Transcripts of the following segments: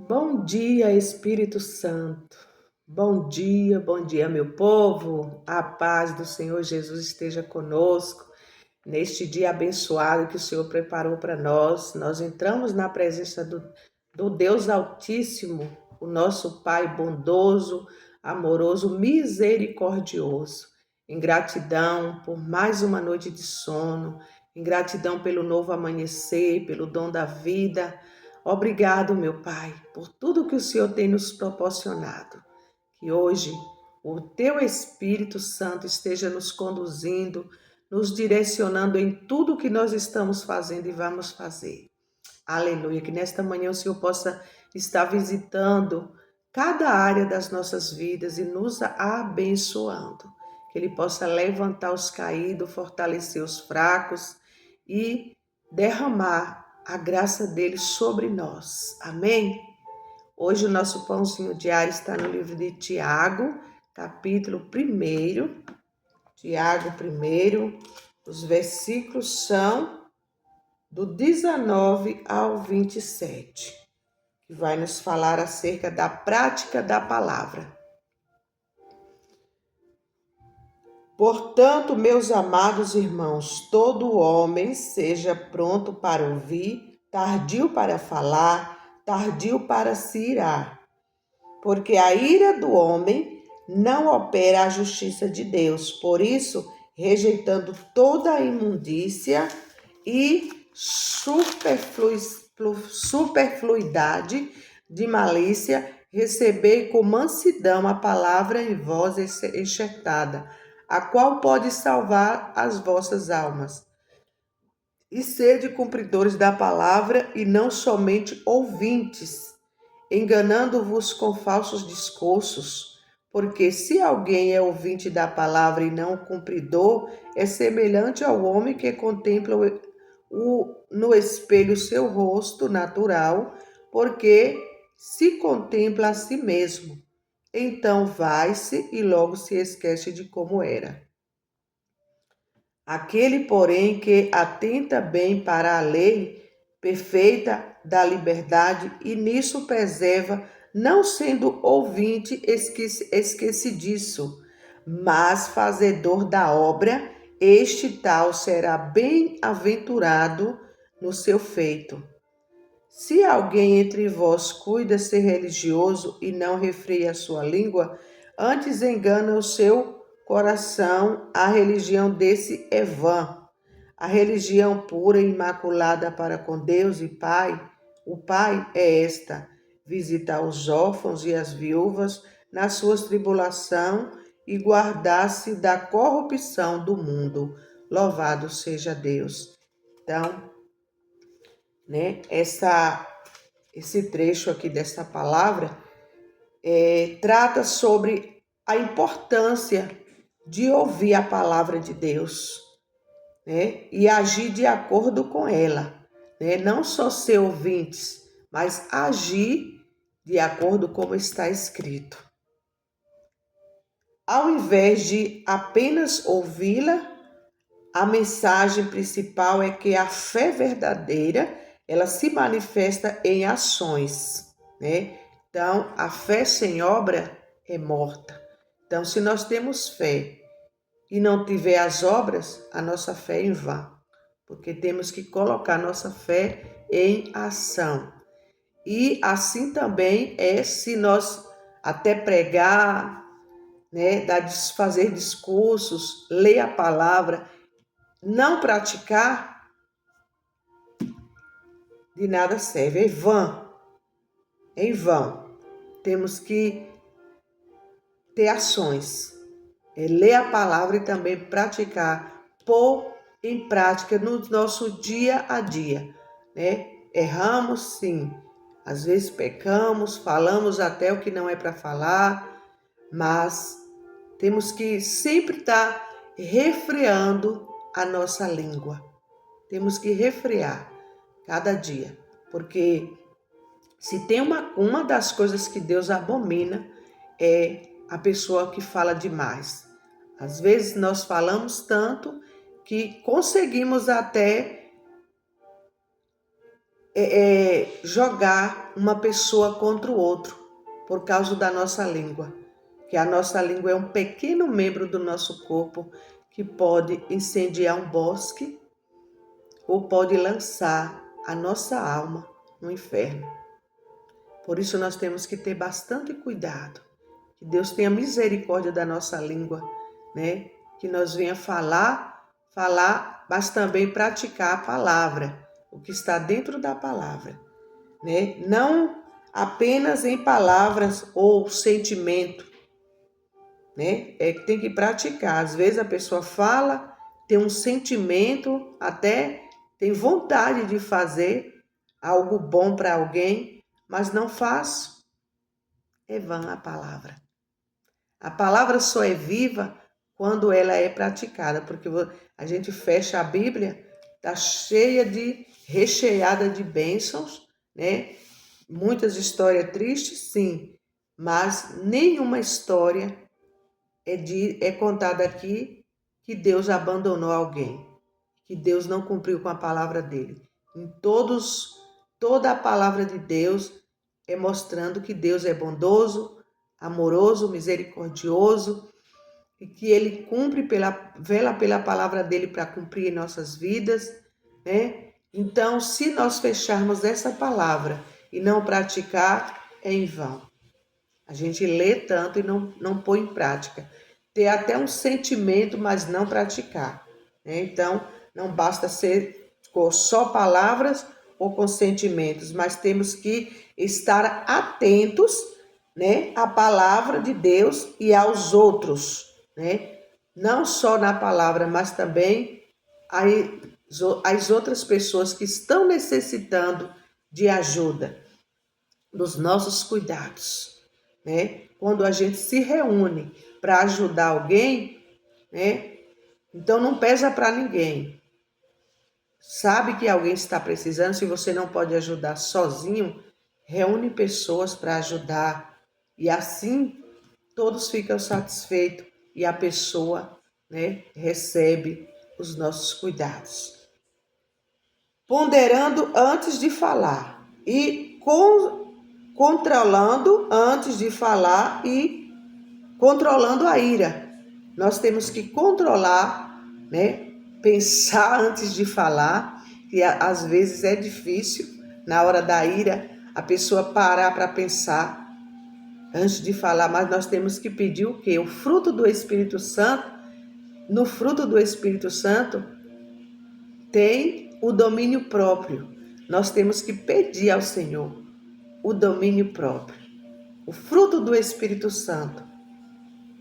Bom dia, Espírito Santo. Bom dia, meu povo. A paz do Senhor Jesus esteja conosco. Neste dia abençoado que o Senhor preparou para nós, nós entramos na presença do Deus Altíssimo, o nosso Pai bondoso, amoroso, misericordioso. Em gratidão por mais uma noite de sono, em gratidão pelo novo amanhecer, pelo dom da vida. Obrigado, meu Pai, por tudo que o Senhor tem nos proporcionado. Que hoje o Teu Espírito Santo esteja nos conduzindo, nos direcionando em tudo que nós estamos fazendo e vamos fazer. Aleluia. Que nesta manhã o Senhor possa estar visitando cada área das nossas vidas e nos abençoando. Que Ele possa levantar os caídos, fortalecer os fracos e derramar a graça dele sobre nós. Amém? Hoje o nosso pãozinho diário está no livro de Tiago, capítulo 1. Tiago 1, os versículos são do 19 ao 27, que vai nos falar acerca da prática da palavra. Portanto, meus amados irmãos, todo homem seja pronto para ouvir, tardio para falar, tardio para se irar, porque a ira do homem não opera a justiça de Deus. Por isso, rejeitando toda a imundícia e superfluidade de malícia, recebei com mansidão a palavra em vós enxertada, a qual pode salvar as vossas almas. E sede cumpridores da palavra e não somente ouvintes, enganando-vos com falsos discursos. Porque se alguém é ouvinte da palavra e não cumpridor, é semelhante ao homem que contempla no espelho seu rosto natural, porque se contempla a si mesmo. Então vai-se e logo se esquece de como era. Aquele, porém, que atenta bem para a lei perfeita da liberdade e nisso preserva, não sendo ouvinte esquecidiço, mas fazedor da obra, este tal será bem-aventurado no seu feito. Se alguém entre vós cuida ser religioso e não refreia a sua língua, antes engana o seu coração, a religião desse é vã. A religião pura e imaculada para com Deus e Pai, o Pai é esta: visitar os órfãos e as viúvas nas suas tribulações e guardar-se da corrupção do mundo. Louvado seja Deus. Então, esse trecho aqui dessa palavra trata sobre a importância de ouvir a palavra de Deus, e agir de acordo com ela, não só ser ouvintes, mas agir de acordo com como está escrito. Ao invés de apenas ouvi-la, a mensagem principal é que a fé verdadeira, ela se manifesta em ações, Então, a fé sem obra é morta. Então, se nós temos fé e não tiver as obras, a nossa fé é em vão, porque temos que colocar nossa fé em ação. E assim também é se nós até pregar, fazer discursos, ler a palavra, não praticar, de nada serve, é em vão. Temos que ter ações, ler a palavra e também praticar, pôr em prática no nosso dia a dia, Erramos sim, às vezes pecamos, falamos até o que não é para falar, mas temos que sempre estar refreando a nossa língua. Temos que refrear cada dia, porque se tem uma das coisas que Deus abomina é a pessoa que fala demais. Às vezes nós falamos tanto que conseguimos até jogar uma pessoa contra o outro por causa da nossa língua. Que a nossa língua é um pequeno membro do nosso corpo que pode incendiar um bosque ou pode lançar a nossa alma no inferno. Por isso nós temos que ter bastante cuidado. Que Deus tenha misericórdia da nossa língua, né? Que nós venha falar, mas também praticar a palavra, o que está dentro da palavra, né? Não apenas em palavras ou sentimento, né? Tem que praticar. Às vezes a pessoa fala, tem um sentimento, até tem vontade de fazer algo bom para alguém, mas não faz. É vã a palavra. A palavra só é viva quando ela é praticada, porque a gente fecha a Bíblia, está recheada de bênçãos, né? Muitas histórias tristes, sim, mas nenhuma história é contada aqui que Deus abandonou alguém, que Deus não cumpriu com a palavra dele. Toda a palavra de Deus é mostrando que Deus é bondoso, amoroso, misericordioso, e que ele vela pela palavra dele para cumprir em nossas vidas, né? Então, se nós fecharmos essa palavra e não praticar, é em vão. A gente lê tanto e não põe em prática. Ter até um sentimento, mas não praticar, né? Então, não basta ser com só palavras ou com sentimentos, mas temos que estar atentos, né, à palavra de Deus e aos outros, né? Não só na palavra, mas também as outras pessoas que estão necessitando de ajuda, dos nossos cuidados, né? Quando a gente se reúne para ajudar alguém, né? Então não pesa para ninguém. Sabe que alguém está precisando, se você não pode ajudar sozinho, reúne pessoas para ajudar e assim todos ficam satisfeitos e a pessoa, né, recebe os nossos cuidados. Ponderando antes de falar e controlando antes de falar e controlando a ira. Nós temos que controlar, né? Pensar antes de falar, que às vezes é difícil, na hora da ira, a pessoa parar para pensar antes de falar, mas nós temos que pedir o quê? O fruto do Espírito Santo. No fruto do Espírito Santo tem o domínio próprio. Nós temos que pedir ao Senhor o domínio próprio, o fruto do Espírito Santo,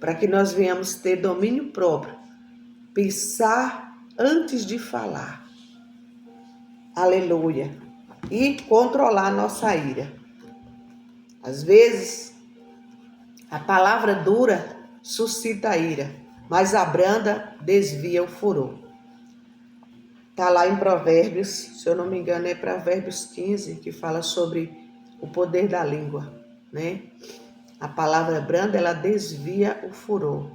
para que nós venhamos ter domínio próprio, pensar antes de falar. Aleluia. E controlar a nossa ira. Às vezes, a palavra dura suscita a ira, mas a branda desvia o furor. Está lá em Provérbios, se eu não me engano, é Provérbios 15, que fala sobre o poder da língua, né? A palavra branda, ela desvia o furor.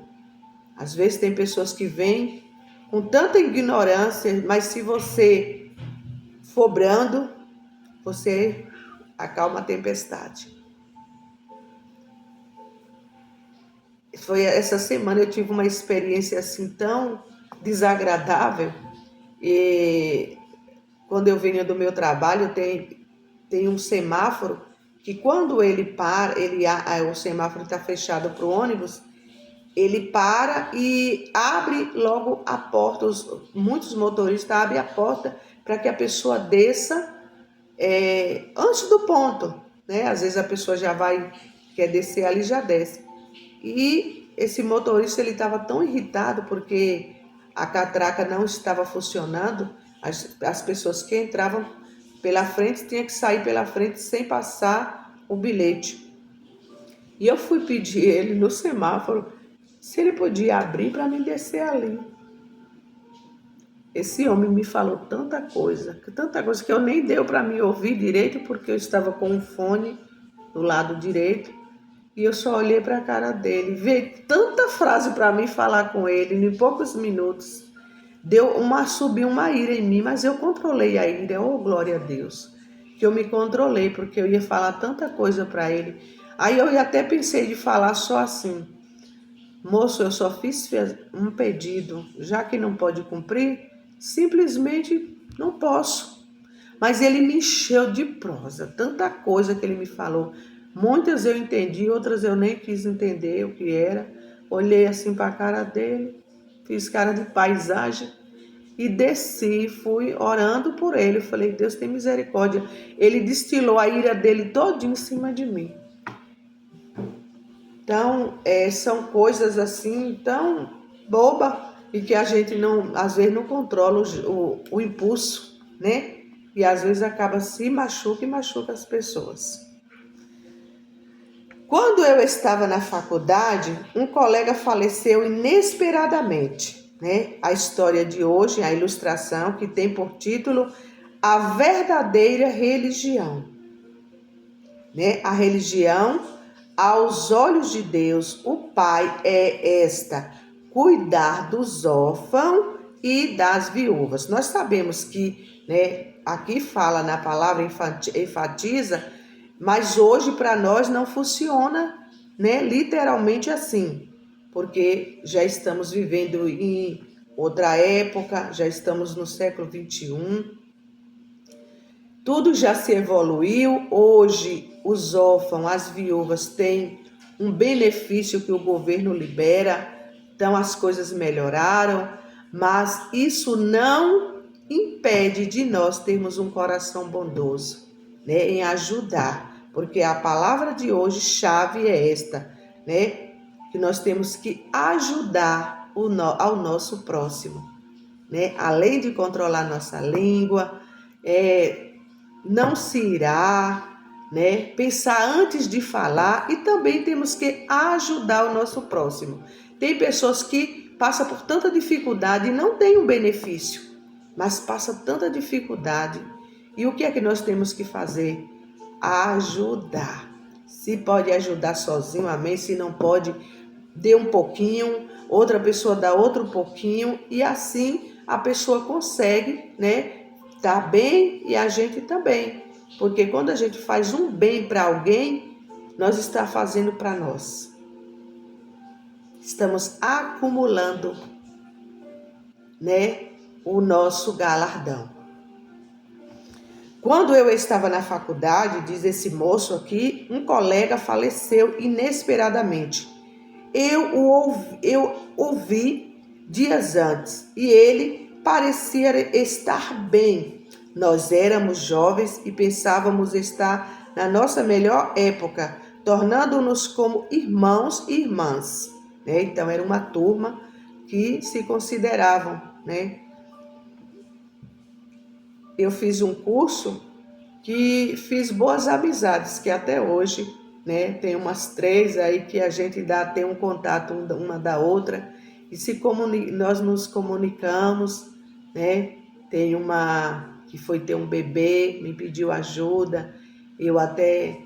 Às vezes tem pessoas que vêm com tanta ignorância, mas se você for brando, você acalma a tempestade. Essa semana eu tive uma experiência assim tão desagradável. E quando eu venho do meu trabalho, tem um semáforo que quando ele para, o semáforo está fechado para o ônibus, ele para e abre logo a porta. Muitos motoristas abrem a porta para que a pessoa desça antes do ponto, né? Às vezes a pessoa quer descer ali, já desce. E esse motorista, ele estava tão irritado porque a catraca não estava funcionando. As pessoas que entravam pela frente tinham que sair pela frente sem passar o bilhete. E eu fui pedir ele no semáforo se ele podia abrir para mim descer ali. Esse homem me falou tanta coisa que eu nem deu para me ouvir direito, porque eu estava com um fone do lado direito e eu só olhei para a cara dele. Veio tanta frase para mim falar com ele em poucos minutos. Subiu uma ira em mim, mas eu controlei a ira. Oh, glória a Deus. que eu me controlei, porque eu ia falar tanta coisa para ele. Aí eu até pensei de falar só assim: moço, eu só fiz um pedido, já que não pode cumprir, simplesmente não posso. Mas ele me encheu de prosa, tanta coisa que ele me falou. Muitas eu entendi, outras eu nem quis entender o que era. Olhei assim para a cara dele, fiz cara de paisagem e desci, fui orando por ele. Falei, Deus tem misericórdia. Ele destilou a ira dele todinha em cima de mim. Então, são coisas assim tão boba e que a gente não, às vezes não controla o impulso, né? E às vezes acaba se machuca e machuca as pessoas. Quando eu estava na faculdade, um colega faleceu inesperadamente, né? A história de hoje, a ilustração que tem por título A Verdadeira Religião, né? A religião, aos olhos de Deus, o Pai, é esta: cuidar dos órfãos e das viúvas. Nós sabemos que, né, aqui fala na palavra, enfatiza, mas hoje para nós não funciona, né, literalmente assim, porque já estamos vivendo em outra época, já estamos no século 21. Tudo já se evoluiu. Hoje, os órfãos, as viúvas têm um benefício que o governo libera, então as coisas melhoraram, mas isso não impede de nós termos um coração bondoso, né, em ajudar, porque a palavra de hoje, chave, é esta, né, que nós temos que ajudar ao nosso próximo, né, além de controlar nossa língua, não se irá, né? Pensar antes de falar, e também temos que ajudar o nosso próximo. Tem pessoas que passam por tanta dificuldade e não têm um benefício, mas passam tanta dificuldade. E o que é que nós temos que fazer? Ajudar. Se pode ajudar sozinho, amém. Se não pode, dê um pouquinho, outra pessoa dá outro pouquinho, e assim a pessoa consegue, né? Tá bem e a gente também. Porque quando a gente faz um bem para alguém, nós estamos fazendo para nós. Estamos acumulando, né, o nosso galardão. Quando eu estava na faculdade, diz esse moço aqui, um colega faleceu inesperadamente. Eu ouvi dias antes e ele parecia estar bem. Nós éramos jovens e pensávamos estar na nossa melhor época, tornando-nos como irmãos e irmãs, né? Então era uma turma que se consideravam, né? Eu fiz um curso que fiz boas amizades, que até hoje, né, tem umas 3 aí que a gente tem um contato uma da outra e nós nos comunicamos, né? Tem uma que foi ter um bebê, me pediu ajuda, eu até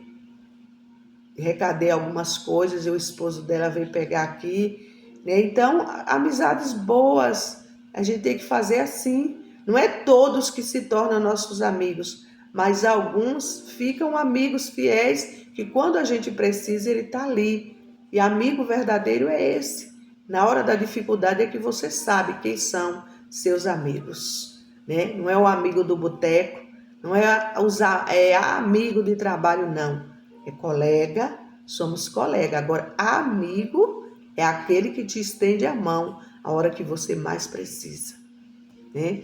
recadei algumas coisas e o esposo dela veio pegar aqui, né? Então, amizades boas, a gente tem que fazer assim. Não é todos que se tornam nossos amigos, mas alguns ficam amigos fiéis, que quando a gente precisa, ele está ali. E amigo verdadeiro é esse. Na hora da dificuldade é que você sabe quem são seus amigos, né? Não é o amigo do boteco, não é amigo de trabalho, não. É colega, somos colega. Agora, amigo é aquele que te estende a mão a hora que você mais precisa, né?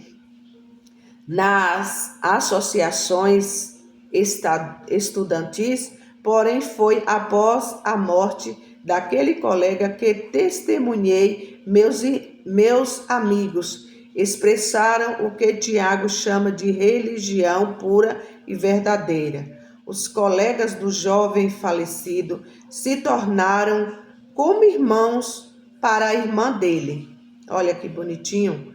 Nas associações estudantis, porém, foi após a morte daquele colega que testemunhei. Meus amigos expressaram o que Tiago chama de religião pura e verdadeira. Os colegas do jovem falecido se tornaram como irmãos para a irmã dele. Olha que bonitinho.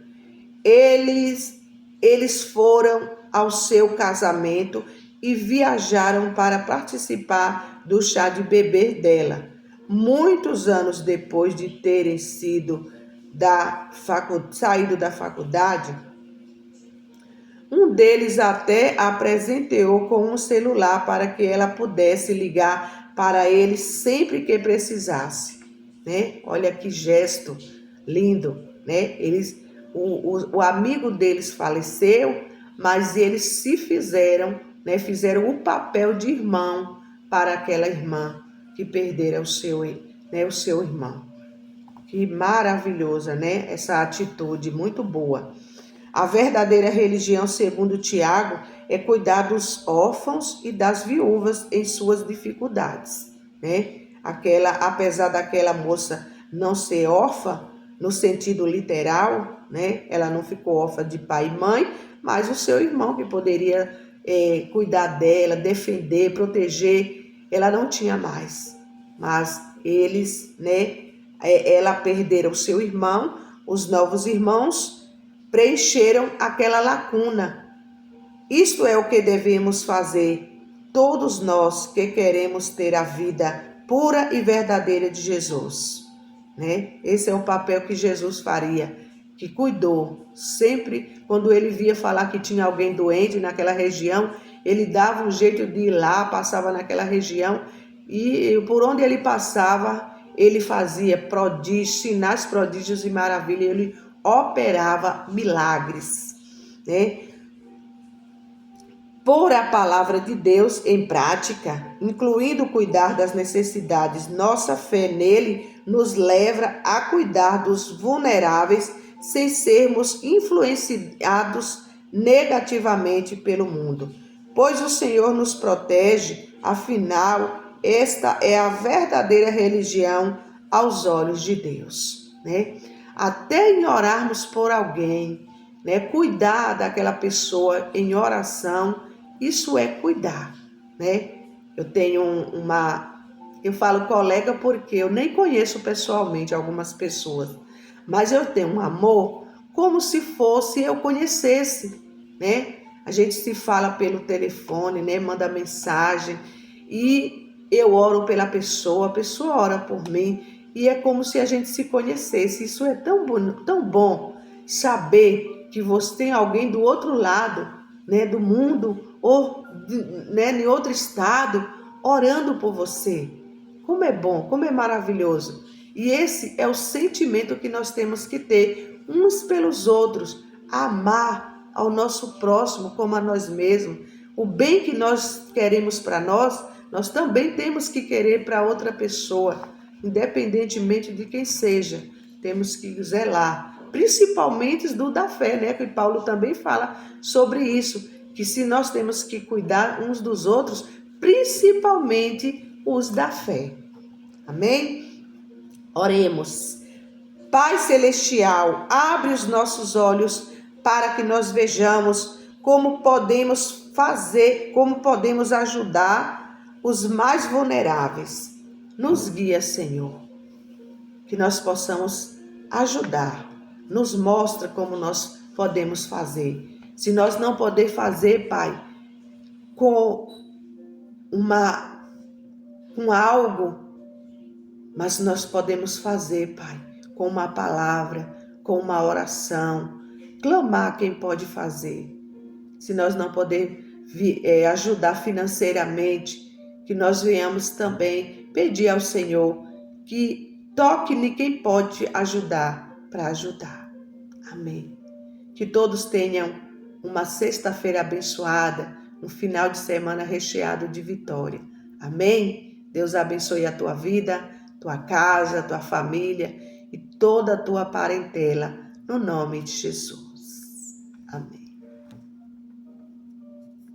Eles foram ao seu casamento e viajaram para participar do chá de bebê dela. Muitos anos depois de terem saído da faculdade, Um deles até a presenteou com um celular para que ela pudesse ligar para ele sempre que precisasse, né? Olha que gesto lindo, né? O amigo deles faleceu, mas eles se fizeram, né? Fizeram o papel de irmão para aquela irmã que perdera o seu irmão. Que maravilhosa, né? Essa atitude muito boa. A verdadeira religião, segundo Tiago, é cuidar dos órfãos e das viúvas em suas dificuldades, né? Apesar daquela moça não ser órfã no sentido literal, né? Ela não ficou órfã de pai e mãe, mas o seu irmão que poderia cuidar dela, defender, proteger, ela não tinha mais. Mas eles, né? Ela perderam o seu irmão, os novos irmãos preencheram aquela lacuna. Isto é o que devemos fazer, todos nós que queremos ter a vida pura e verdadeira de Jesus, né? Esse é o papel que Jesus faria, que cuidou. Sempre quando ele via falar que tinha alguém doente naquela região, ele dava um jeito de ir lá, passava naquela região e por onde ele passava, ele fazia prodígios, sinais, prodígios e maravilhas, ele operava milagres, né? Pôr a palavra de Deus em prática, incluindo cuidar das necessidades, nossa fé nele nos leva a cuidar dos vulneráveis sem sermos influenciados negativamente pelo mundo. Pois o Senhor nos protege, afinal, esta é a verdadeira religião aos olhos de Deus, né? Até em orarmos por alguém, né? Cuidar daquela pessoa em oração, isso é cuidar, né? Eu falo colega porque eu nem conheço pessoalmente algumas pessoas, mas eu tenho um amor como se fosse eu conhecesse, né? A gente se fala pelo telefone, né? Manda mensagem e eu oro pela pessoa, a pessoa ora por mim e é como se a gente se conhecesse. Isso é tão bom saber que você tem alguém do outro lado, né, do mundo ou né, em outro estado orando por você. Como é bom, como é maravilhoso. E esse é o sentimento que nós temos que ter uns pelos outros, amar ao nosso próximo como a nós mesmos. O bem que nós queremos para nós, nós também temos que querer para outra pessoa, independentemente de quem seja. Temos que zelar, principalmente do da fé, né? Que Paulo também fala sobre isso, que se nós temos que cuidar uns dos outros, principalmente os da fé. Amém? Oremos. Pai Celestial, abre os nossos olhos para que nós vejamos como podemos fazer, como podemos ajudar os mais vulneráveis. Nos guia, Senhor, que nós possamos ajudar. Nos mostra como nós podemos fazer. Se nós não poder fazer, Pai, com algo, mas nós podemos fazer, Pai, com uma palavra, com uma oração, clamar quem pode fazer. Se nós não poder ajudar financeiramente, que nós venhamos também pedir ao Senhor que toque em quem pode ajudar para ajudar. Amém. Que todos tenham uma sexta-feira abençoada, um final de semana recheado de vitória. Amém? Deus abençoe a tua vida, tua casa, tua família e toda a tua parentela, no nome de Jesus. Amém.